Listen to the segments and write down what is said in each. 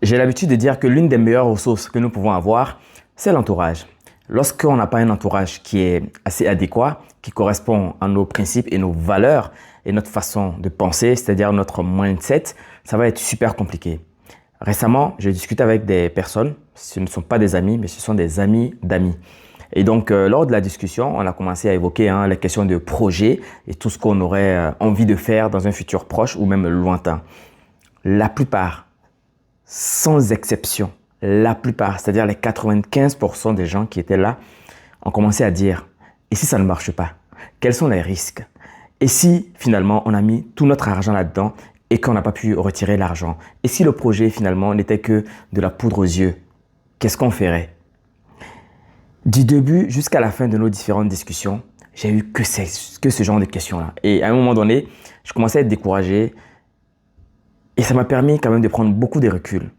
J'ai l'habitude de dire que l'une des meilleures ressources que nous pouvons avoir, c'est l'entourage. Lorsqu'on n'a pas un entourage qui est assez adéquat, qui correspond à nos principes et nos valeurs et notre façon de penser, c'est-à-dire notre mindset, ça va être super compliqué. Récemment, j'ai discuté avec des personnes, ce ne sont pas des amis, mais ce sont des amis d'amis. Et donc, lors de la discussion, on a commencé à évoquer les questions de projet et tout ce qu'on aurait envie de faire dans un futur proche ou même lointain. La plupart, sans exception, la plupart, c'est-à-dire les 95% des gens qui étaient là, ont commencé à dire « Et si ça ne marche pas? Quels sont les risques? Et si finalement on a mis tout notre argent là-dedans et qu'on n'a pas pu retirer l'argent? Et si le projet finalement n'était que de la poudre aux yeux? Qu'est-ce qu'on ferait ?» Du début jusqu'à la fin de nos différentes discussions, j'ai eu que ce genre de questions-là. Et à un moment donné, je commençais à être découragé et ça m'a permis quand même de prendre beaucoup de recul.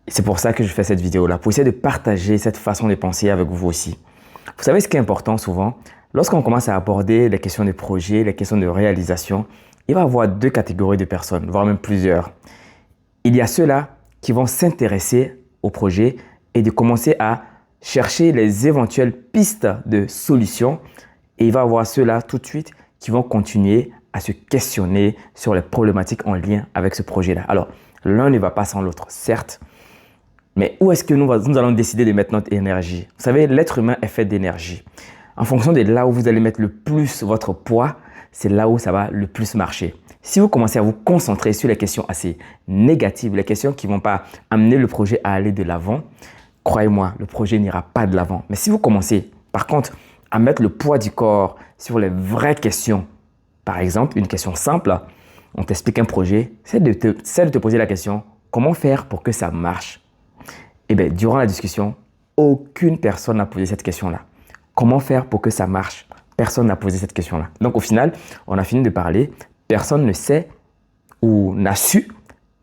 C'est pour ça que je fais cette vidéo-là, pour essayer de partager cette façon de penser avec vous aussi. Vous savez ce qui est important souvent, lorsqu'on commence à aborder les questions de projet, les questions de réalisation, il va y avoir deux catégories de personnes, voire même plusieurs. Il y a ceux-là qui vont s'intéresser au projet et de commencer à chercher les éventuelles pistes de solutions. Et il va y avoir ceux-là tout de suite qui vont continuer à se questionner sur les problématiques en lien avec ce projet-là. Alors, l'un ne va pas sans l'autre, certes. Mais où est-ce que nous allons décider de mettre notre énergie? Vous savez, l'être humain est fait d'énergie. En fonction de là où vous allez mettre le plus votre poids, c'est là où ça va le plus marcher. Si vous commencez à vous concentrer sur les questions assez négatives, les questions qui ne vont pas amener le projet à aller de l'avant, croyez-moi, le projet n'ira pas de l'avant. Mais si vous commencez, par contre, à mettre le poids du corps sur les vraies questions, par exemple, une question simple, on t'explique un projet, c'est de te poser la question, comment faire pour que ça marche? Eh bien, durant la discussion, aucune personne n'a posé cette question-là. Comment faire pour que ça marche? Personne n'a posé cette question-là. Donc, au final, on a fini de parler. Personne ne sait ou n'a su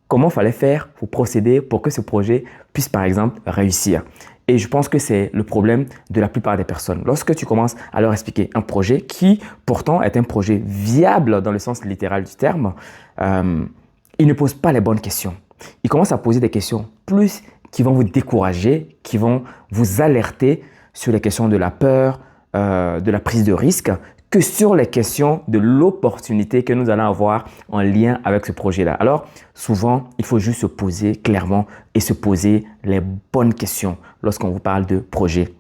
comment fallait faire pour procéder pour que ce projet puisse, par exemple, réussir. Et je pense que c'est le problème de la plupart des personnes. Lorsque tu commences à leur expliquer un projet qui, pourtant, est un projet viable dans le sens littéral du terme, ils ne posent pas les bonnes questions. Ils commencent à poser des questions plus qui vont vous décourager, qui vont vous alerter sur les questions de la peur, de la prise de risque, que sur les questions de l'opportunité que nous allons avoir en lien avec ce projet-là. Alors, souvent, il faut juste se poser clairement et se poser les bonnes questions lorsqu'on vous parle de projet.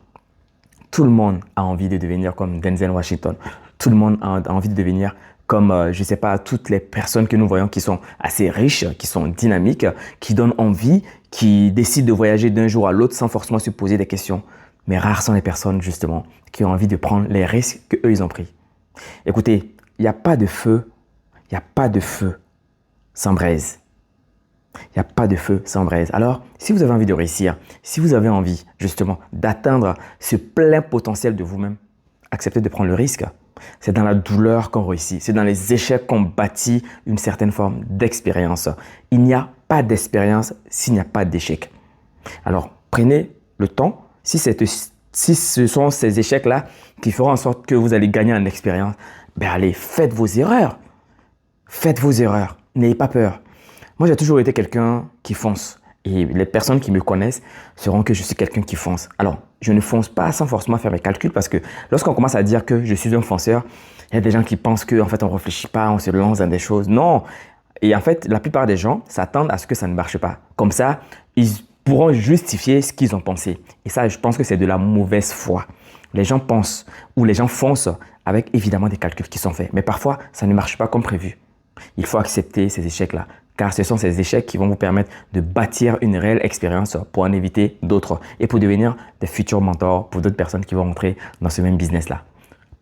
Tout le monde a envie de devenir comme Denzel Washington. Tout le monde a envie de devenir comme, je ne sais pas, toutes les personnes que nous voyons qui sont assez riches, qui sont dynamiques, qui donnent envie, qui décident de voyager d'un jour à l'autre sans forcément se poser des questions. Mais rares sont les personnes, justement, qui ont envie de prendre les risques qu'eux, ils ont pris. Écoutez, il n'y a pas de feu sans braise. Il n'y a pas de feu sans braise. Alors, si vous avez envie de réussir, si vous avez envie, justement, d'atteindre ce plein potentiel de vous-même, acceptez de prendre le risque. C'est dans la douleur qu'on réussit. C'est dans les échecs qu'on bâtit une certaine forme d'expérience. Il n'y a pas d'expérience s'il n'y a pas d'échec. Alors, prenez le temps. Si ce sont ces échecs-là qui feront en sorte que vous allez gagner en expérience, ben allez, faites vos erreurs. Faites vos erreurs. N'ayez pas peur. Moi, j'ai toujours été quelqu'un qui fonce. Et les personnes qui me connaissent sauront que je suis quelqu'un qui fonce. Alors, je ne fonce pas sans forcément faire mes calculs parce que lorsqu'on commence à dire que je suis un fonceur, il y a des gens qui pensent qu'en fait, on ne réfléchit pas, on se lance dans des choses. Non. Et en fait, la plupart des gens s'attendent à ce que ça ne marche pas. Comme ça, ils pourront justifier ce qu'ils ont pensé. Et ça, je pense que c'est de la mauvaise foi. Les gens pensent ou les gens foncent avec évidemment des calculs qui sont faits. Mais parfois, ça ne marche pas comme prévu. Il faut accepter ces échecs-là. Car ce sont ces échecs qui vont vous permettre de bâtir une réelle expérience pour en éviter d'autres et pour devenir des futurs mentors pour d'autres personnes qui vont rentrer dans ce même business-là.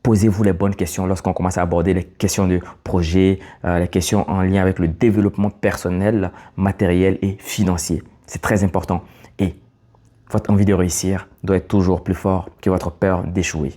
Posez-vous les bonnes questions lorsqu'on commence à aborder les questions de projet, les questions en lien avec le développement personnel, matériel et financier. C'est très important et votre envie de réussir doit être toujours plus fort que votre peur d'échouer.